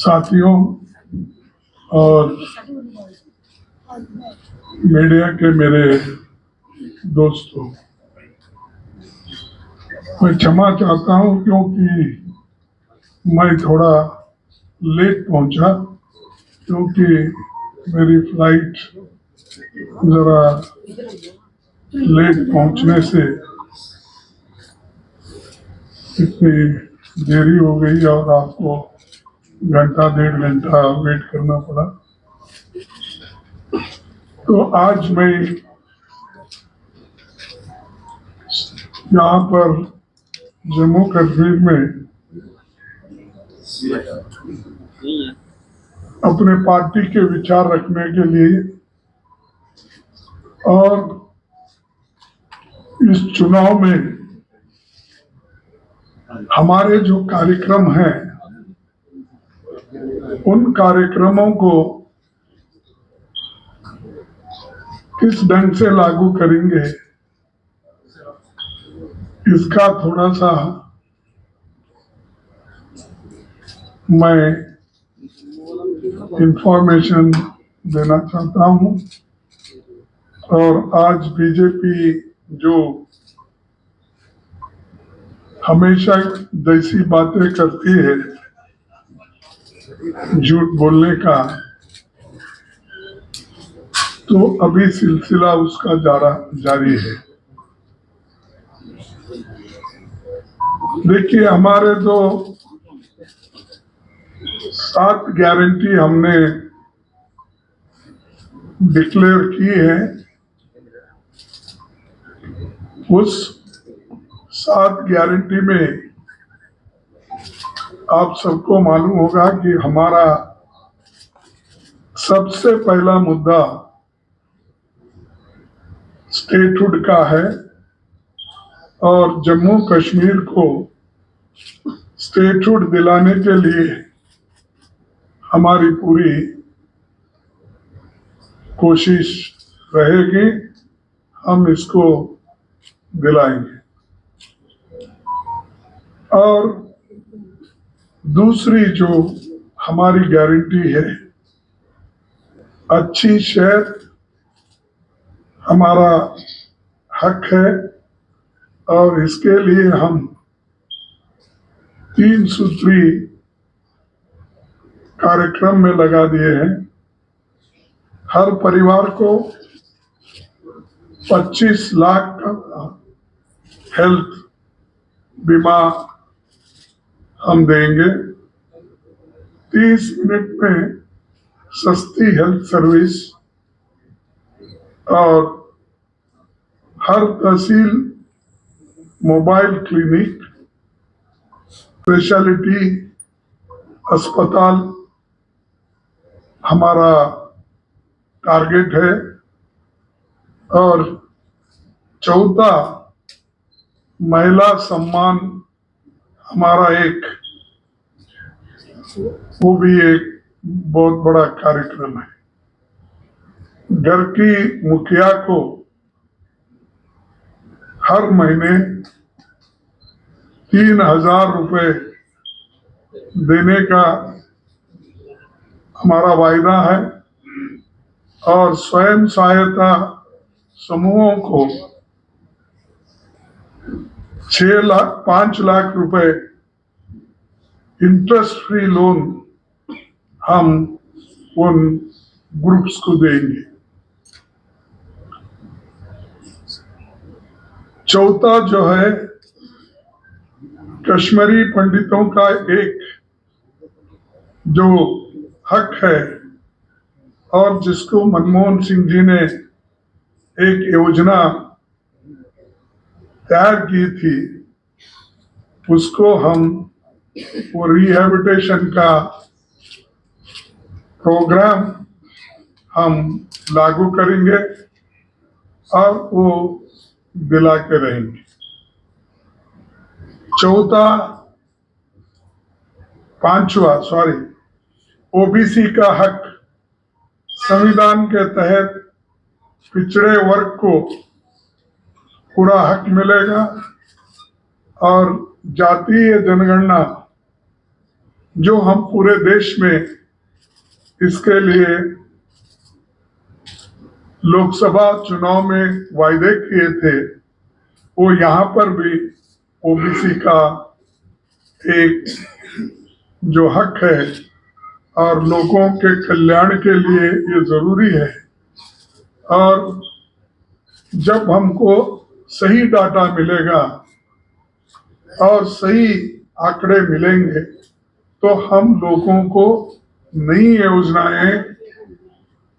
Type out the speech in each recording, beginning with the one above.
साथियों और मीडिया के मेरे दोस्तों, मैं क्षमा चाहता हूं क्योंकि मैं थोड़ा लेट पहुंचा, क्योंकि मेरी फ्लाइट जरा लेट पहुंचने से इतनी देरी हो गई और आपको घंटा डेढ़ घंटा वेट करना पड़ा। तो आज मैं यहाँ पर जम्मू कश्मीर में अपने पार्टी के विचार रखने के लिए और इस चुनाव में हमारे जो कार्यक्रम हैं उन कार्यक्रमों को किस ढंग से लागू करेंगे, इसका थोड़ा सा मैं इंफॉर्मेशन देना चाहता हूं। और आज बीजेपी जो हमेशा जैसी बातें करती है झूठ बोलने का, तो अभी सिलसिला उसका जारी है। देखिए, हमारे जो 7 गारंटी हमने डिक्लेयर की है, उस 7 गारंटी में आप सबको मालूम होगा कि हमारा सबसे पहला मुद्दा स्टेटहुड का है और जम्मू कश्मीर को स्टेटहुड दिलाने के लिए हमारी पूरी कोशिश रहेगी, हम इसको दिलाएंगे। और दूसरी जो हमारी गारंटी है, अच्छी शहर हमारा हक है और इसके लिए हम 3 सूत्री कार्यक्रम में लगा दिए हैं। हर परिवार को 25 लाख का हेल्थ बीमा हम देंगे। 30 मिनट में सस्ती हेल्थ सर्विस और हर तहसील मोबाइल क्लिनिक, स्पेशलिटी अस्पताल हमारा टारगेट है। और चौथा, महिला सम्मान हमारा वो भी एक बहुत बड़ा कार्यक्रम है। घर की मुखिया को हर महीने 3000 रुपए देने का हमारा वायदा है और स्वयं सहायता समूहों को 5 लाख रुपए इंटरेस्ट फ्री लोन हम उन ग्रुप्स को देंगे। चौथा जो है, कश्मीरी पंडितों का एक जो हक है और जिसको मनमोहन सिंह जी ने एक योजना तैयार की थी, उसको हम वो रिहैबिलिटेशन का प्रोग्राम हम लागू करेंगे और वो दिला के रहेंगे। पांचवा ओबीसी का हक, संविधान के तहत पिछड़े वर्ग को पूरा हक मिलेगा और जातीय जनगणना जो हम पूरे देश में इसके लिए लोकसभा चुनाव में वायदे किए थे, वो यहाँ पर भी ओबीसी का एक जो हक है और लोगों के कल्याण के लिए ये जरूरी है। और जब हमको सही डाटा मिलेगा और सही आंकड़े मिलेंगे तो हम लोगों को नई योजनाएं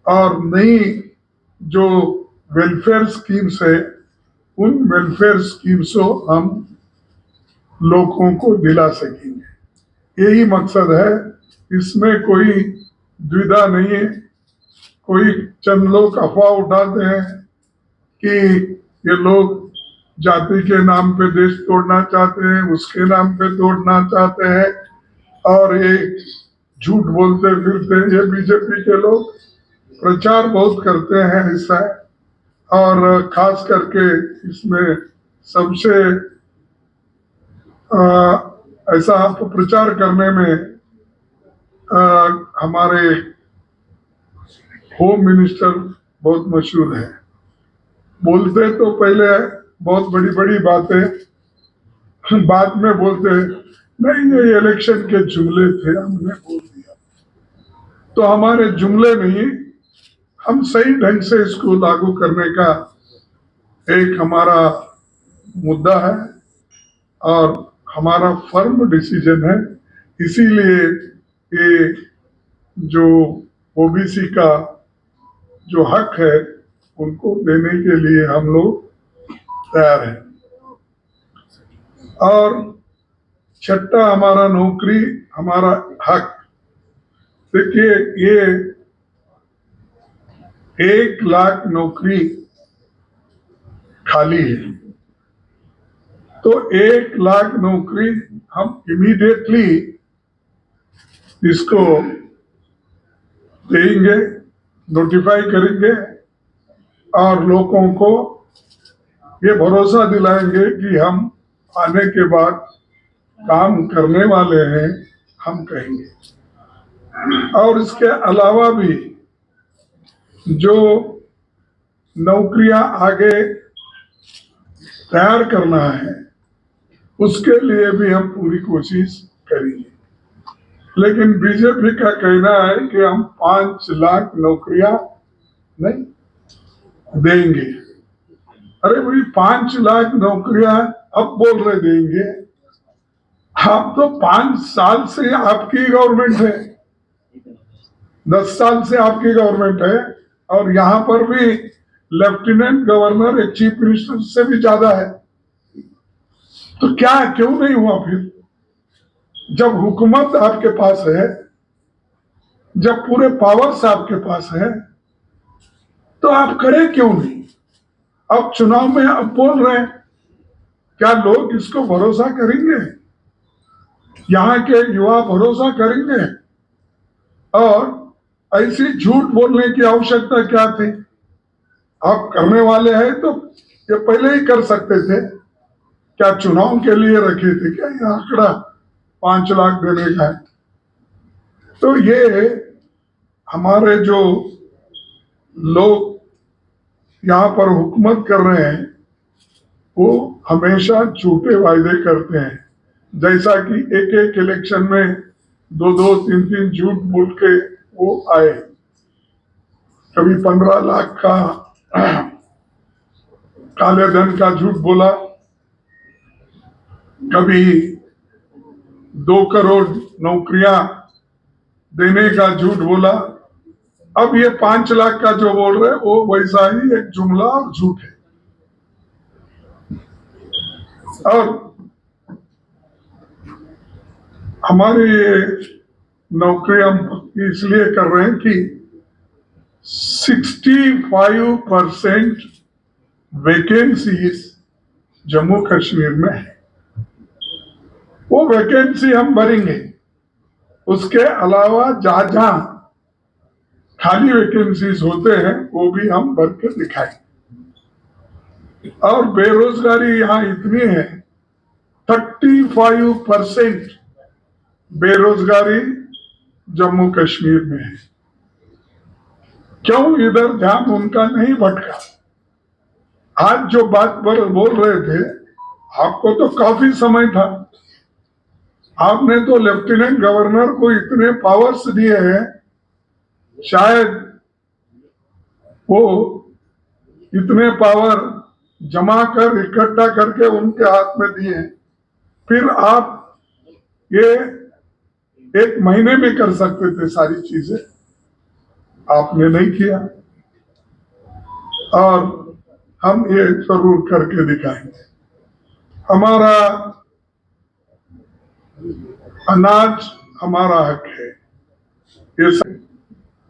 और नई जो वेलफेयर स्कीम्स है उन वेलफेयर स्कीम्स को हम लोगों को दिला सकेंगे। यही मकसद है, इसमें कोई द्विधा नहीं है। कोई चंद लोग अफवाह उठाते हैं कि ये लोग जाति के नाम पे देश तोड़ना चाहते हैं, उसके नाम पे तोड़ना चाहते हैं और ये झूठ बोलते फिरते। ये बीजेपी के लोग प्रचार बहुत करते हैं ऐसा, और खास करके इसमें सबसे ऐसा प्रचार करने में हमारे होम मिनिस्टर बहुत मशहूर है। बोलते तो पहले बहुत बड़ी बड़ी बातें, बाद में बोलते नहीं ये इलेक्शन के जुमले थे, हमने बोल दिया। तो हमारे जुमले नहीं, हम सही ढंग से इसको लागू करने का एक हमारा मुद्दा है और हमारा फर्म डिसीजन है। इसीलिए ये जो ओबीसी का जो हक है उनको देने के लिए हम लोग तैयार हैं। और छठा हमारा नौकरी हमारा हक। देखिए ये 1 लाख नौकरी खाली है, तो 1 लाख नौकरी हम इमीडिएटली इसको देंगे, नोटिफाई करेंगे और लोगों को ये भरोसा दिलाएंगे कि हम आने के बाद काम करने वाले हैं, हम कहेंगे। और इसके अलावा भी जो नौकरियां आगे तैयार करना है उसके लिए भी हम पूरी कोशिश करेंगे। लेकिन बीजेपी का कहना है कि हम 5 लाख नौकरियां नहीं देंगे। अरे भाई 5 लाख नौकरियां अब बोल रहे देंगे, आप तो 5 साल से आपकी गवर्नमेंट है, 10 साल से आपकी गवर्नमेंट है और यहाँ पर भी लेफ्टिनेंट गवर्नर एक चीफ मिनिस्टर से भी ज्यादा है। तो क्या क्यों नहीं हुआ फिर? जब हुकूमत आपके पास है, जब पूरे पावर्स आपके पास है, तो आप करे क्यों नहीं? अब चुनाव में अब बोल रहे हैं, क्या लोग इसको भरोसा करेंगे? यहाँ के युवा भरोसा करेंगे? और ऐसी झूठ बोलने की आवश्यकता क्या थी? आप करने वाले हैं तो ये पहले ही कर सकते थे। क्या चुनाव के लिए रखे थे क्या ये आंकड़ा 5 लाख देने का है? तो ये हमारे जो लोग यहाँ पर हुकूमत कर रहे हैं वो हमेशा झूठे वायदे करते हैं। जैसा कि एक एक इलेक्शन में 2-2, 3-3 झूठ बोल के वो आए। कभी 15 लाख का काले धन का झूठ बोला, कभी 2 करोड़ नौकरियां देने का झूठ बोला। अब ये 5 लाख का जो बोल रहे वो वैसा ही एक जुमला और झूठ है। और हमारी ये नौकरी हम इसलिए कर रहे हैं कि 65% वैकेंसीज जम्मू कश्मीर में है। वो वैकेंसी हम भरेंगे, उसके अलावा जहां जहां खाली वैकेंसीज होते हैं वो भी हम भर के दिखाएंगे। और बेरोजगारी यहाँ इतनी है, 35% बेरोजगारी जम्मू कश्मीर में है, क्यों इधर ध्यान उनका नहीं भटका? आज जो बात पर बोल रहे थे, आपको तो काफी समय था, आपने तो लेफ्टिनेंट गवर्नर को इतने पावर्स दिए हैं, शायद वो इतने पावर जमा कर इकट्ठा करके उनके हाथ में दिए, फिर आप ये एक महीने में कर सकते थे सारी चीजें, आपने नहीं किया। और हम ये जरूर करके दिखाएंगे। हमारा अनाज हमारा हक है। ये सब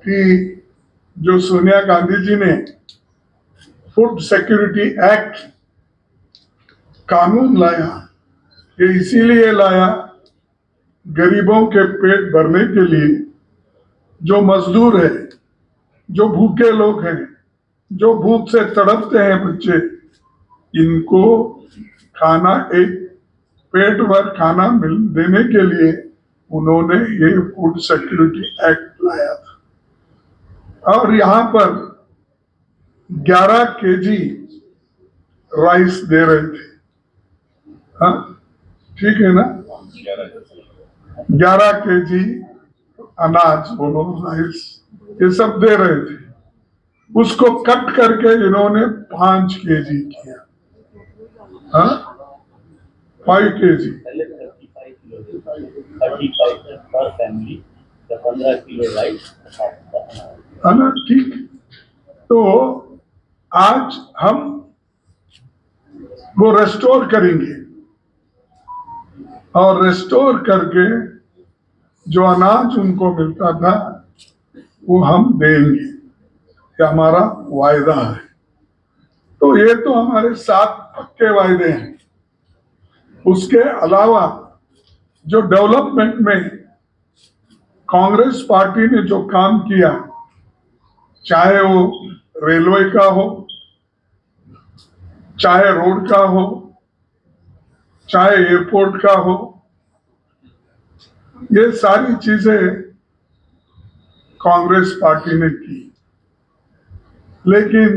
कि जो सोनिया गांधी जी ने फूड सिक्योरिटी एक्ट कानून लाया, ये इसीलिए लाया गरीबों के पेट भरने के लिए। जो मजदूर है, जो भूखे लोग हैं, जो भूख से तड़पते हैं बच्चे, इनको खाना, एक पेट भर खाना मिल देने के लिए उन्होंने ये फूड सिक्योरिटी एक्ट लाया था। और यहाँ पर 11 केजी राइस दे रहे थे। हाँ, ठीक है ना? 11 केजी अनाज, बोलो, राइस, ये सब दे रहे थे। उसको कट करके इन्होंने 5 केजी किया। हाँ, 5 केजी। 35 पर फैमिली, 15 किलो राइस, है ना? ठीक। तो आज हम वो रेस्टोर करेंगे, और रेस्टोर करके जो अनाज उनको मिलता था वो हम देंगे, ये हमारा वायदा है। तो ये तो हमारे 7 पक्के वायदे हैं। उसके अलावा जो डेवलपमेंट में कांग्रेस पार्टी ने जो काम किया, चाहे वो रेलवे का हो, चाहे रोड का हो, चाहे एयरपोर्ट का हो, ये सारी चीजें कांग्रेस पार्टी ने की। लेकिन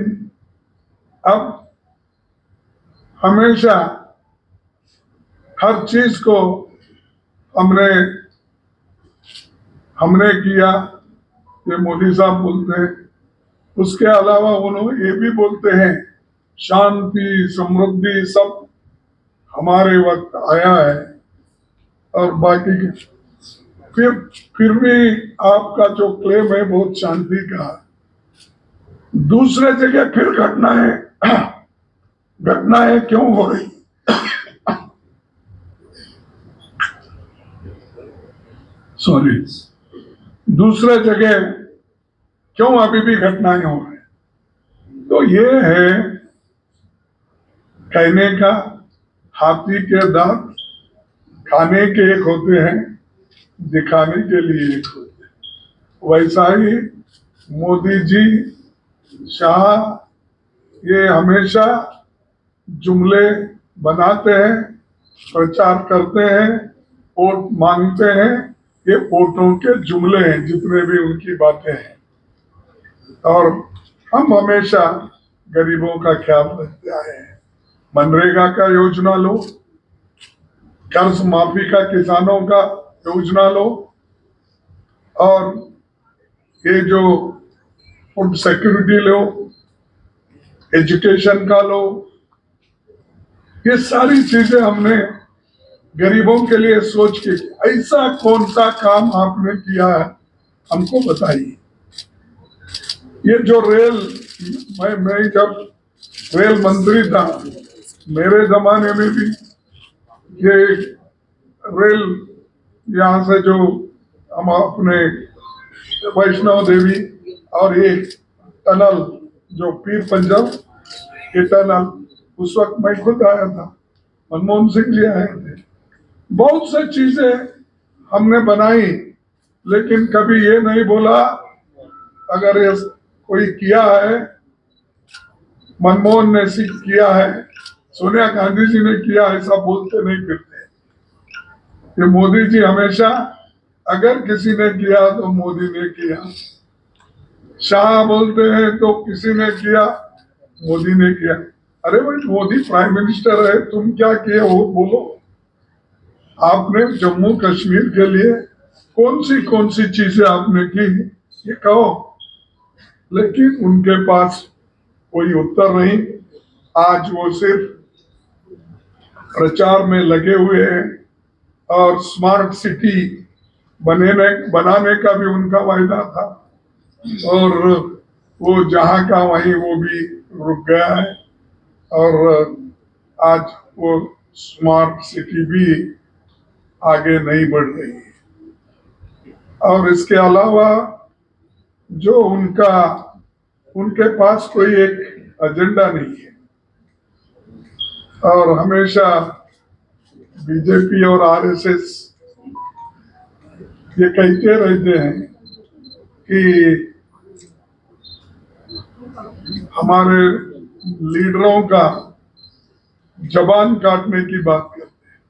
अब हमेशा हर चीज को हमने किया, ये मोदी साहब बोलते हैं। उसके अलावा उन्होंने ये भी बोलते हैं शांति समृद्धि सब हमारे वक्त आया है, और बाकी फिर भी आपका जो क्लेम है बहुत शांति का, दूसरे जगह फिर घटनाएं क्यों हो रही? सॉरी, दूसरे जगह क्यों अभी भी घटनाएं हो रही? तो ये है कहने का, हाथी के दांत खाने के एक होते हैं, दिखाने के लिए एक होते हैं। वैसा ही मोदी जी, शाह, ये हमेशा जुमले बनाते हैं, प्रचार करते हैं, वोट मांगते हैं। ये वोटों के जुमले हैं जितने भी उनकी बातें हैं। और हम हमेशा गरीबों का ख्याल रखते आए हैं। मनरेगा का योजना लो, कर्ज माफी का किसानों का योजना लो, और ये जो फूड सिक्योरिटी लो, एजुकेशन का लो, ये सारी चीजें हमने गरीबों के लिए सोच के। ऐसा कौन सा काम आपने किया है, हमको बताइए। ये जो रेल, मैं जब रेल मंत्री था, मेरे जमाने में भी ये रेल, यहाँ से जो हम अपने वैष्णव देवी, और ये टनल जो पीर पंजल, ये टनल, उस वक्त मैं खुद आया था, मनमोहन सिंह जी आए थे। बहुत सी चीजें हमने बनाई, लेकिन कभी ये नहीं बोला अगर ये कोई किया है, मनमोहन ने किया है, सोनिया गांधी जी ने किया, ऐसा बोलते नहीं फिरते। कि मोदी जी हमेशा अगर किसी ने किया तो मोदी ने किया, शाह बोलते हैं तो किसी ने किया, मोदी ने किया। अरे भाई, मोदी प्राइम मिनिस्टर है, तुम क्या किए वो बोलो। आपने जम्मू कश्मीर के लिए कौन सी चीजें आपने की, ये कहो। लेकिन उनके पास कोई उत्तर नहीं। आज वो सिर्फ प्रचार में लगे हुए हैं और स्मार्ट सिटी बनाने का भी उनका वायदा था, और वो जहां का वहीं वो भी रुक गया है। और आज वो स्मार्ट सिटी भी आगे नहीं बढ़ रही है। और इसके अलावा जो उनके पास कोई एक एजेंडा नहीं है, और हमेशा बीजेपी और आरएसएस ये कहते रहते हैं कि हमारे लीडरों का जबान काटने की बात करते हैं।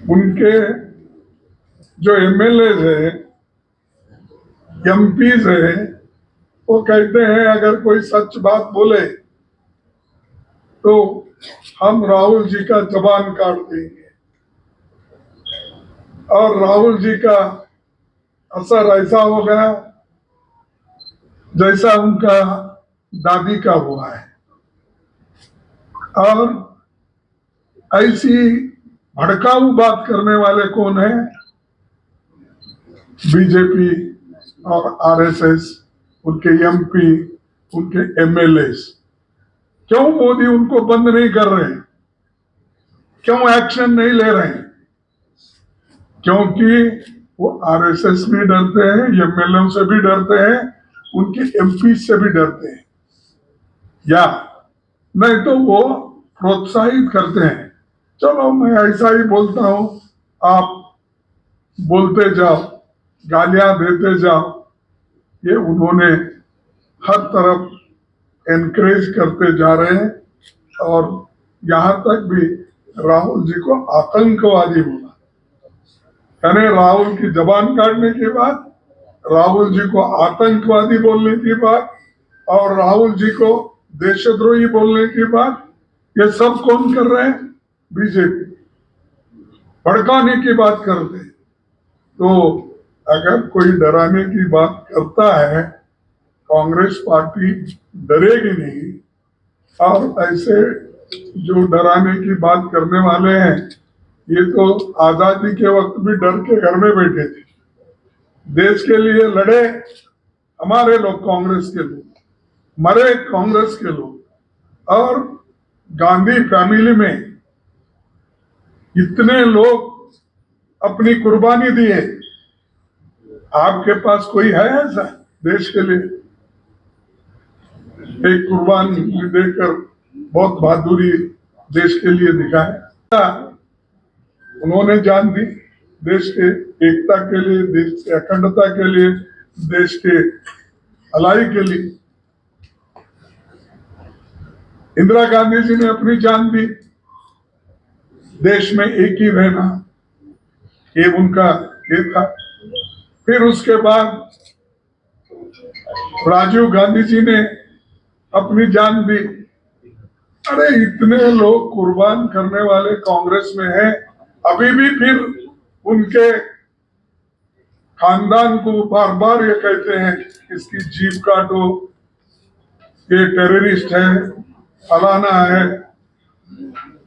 उनके जो एमएलए है, एमपीज है, वो कहते हैं अगर कोई सच बात बोले तो हम राहुल जी का जबान काट देंगे। और राहुल जी का असर ऐसा हो गया जैसा उनका दादी का हुआ है। और ऐसी भड़काऊ बात करने वाले कौन है? बीजेपी और आरएसएस, उनके एमपी, उनके एमएलए। क्यों मोदी उनको बंद नहीं कर रहे हैं? क्यों एक्शन नहीं ले रहे हैं? क्योंकि वो आरएसएस भी डरते हैं, एमएलए से भी डरते हैं, उनके एमपी से भी डरते हैं, या नहीं तो वो प्रोत्साहित करते हैं, चलो मैं ऐसा ही बोलता हूं, आप बोलते जाओ, गालियां देते जाओ। ये उन्होंने हर तरफ एनकरेज करते जा रहे हैं। और यहां तक भी राहुल जी को आतंकवादी बोला, यानी राहुल की जबान काटने के बाद राहुल जी को आतंकवादी बोलने की बात, और राहुल जी को देशद्रोही बोलने की बात, ये सब कौन कर रहे हैं? बीजेपी। भड़काने की बात करते हैं। तो अगर कोई डराने की बात करता है, कांग्रेस पार्टी डरेगी नहीं। और ऐसे जो डराने की बात करने वाले हैं, ये तो आजादी के वक्त भी डर के घर में बैठे थे। देश के लिए लड़े हमारे लोग, कांग्रेस के लोग, मरे कांग्रेस के लोग। और गांधी फैमिली में इतने लोग अपनी कुर्बानी दिए, आपके पास कोई है ऐसा देश के लिए? एक कुर्बानी देकर बहुत बहादुरी देश के लिए दिखाया। उन्होंने जान दी देश के एकता के लिए, देश के अखंडता के लिए, देश के भलाई के लिए। इंदिरा गांधी जी ने अपनी जान दी देश में एक ही रहना, ये उनका ये था। फिर उसके बाद राजीव गांधी जी ने अपनी जान दी। अरे इतने लोग कुर्बान करने वाले कांग्रेस में हैं, अभी भी फिर उनके खानदान को बार बार ये कहते हैं इसकी जीभ काटो, ये टेररिस्ट है, फलाना है।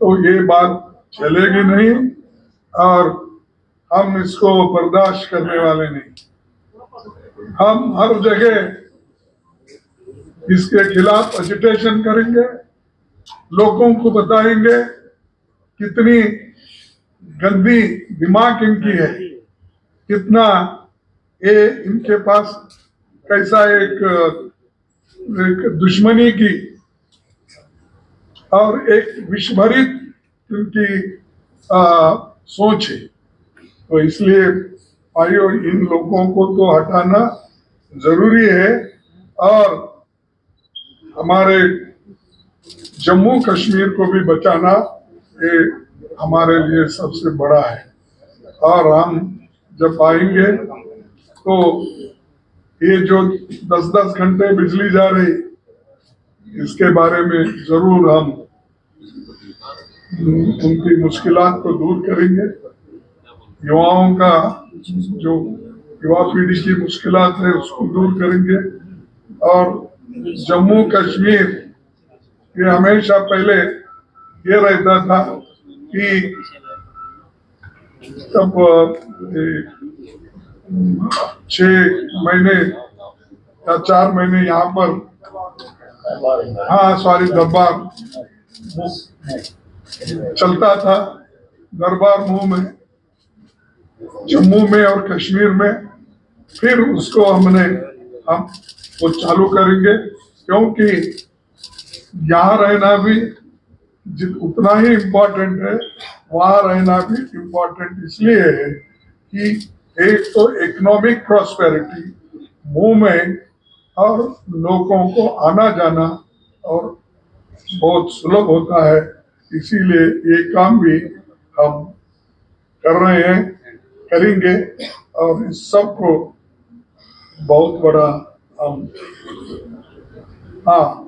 तो ये बात चलेगी नहीं, और हम इसको बर्दाश्त करने वाले नहीं। हम हर जगह इसके खिलाफ एजिटेशन करेंगे, लोगों को बताएंगे कितनी गंदी दिमाग इनकी है, कितना ये इनके पास कैसा एक दुश्मनी की और एक विषभरित इनकी सोच है। तो इसलिए भाइयों, इन लोगों को तो हटाना जरूरी है। और हमारे जम्मू कश्मीर को भी बचाना ये हमारे लिए सबसे बड़ा है। और हम जब आएंगे तो ये जो 10-10 घंटे बिजली जा रही, इसके बारे में जरूर हम उनकी मुश्किलात को दूर करेंगे। युवाओं का जो युवा पीढ़ी की मुश्किलात है उसको दूर करेंगे। और जम्मू कश्मीर ये हमेशा पहले ये रहता था कि तब 6 महीने या 4 महीने यहाँ पर, हाँ सॉरी, दरबार चलता था। दरबार मुंह में जम्मू में और कश्मीर में, फिर उसको हम वो चालू करेंगे, क्योंकि यहाँ रहना भी उतना ही इम्पोर्टेंट है, वहाँ रहना भी इम्पोर्टेंट इसलिए है कि एक तो इकोनॉमिक प्रॉस्पेरिटी, मूवमेंट और लोगों को आना जाना और बहुत सुलभ होता है। इसीलिए ये काम भी हम कर रहे हैं, करेंगे। और इस सब को बहुत बड़ा हम, हाँ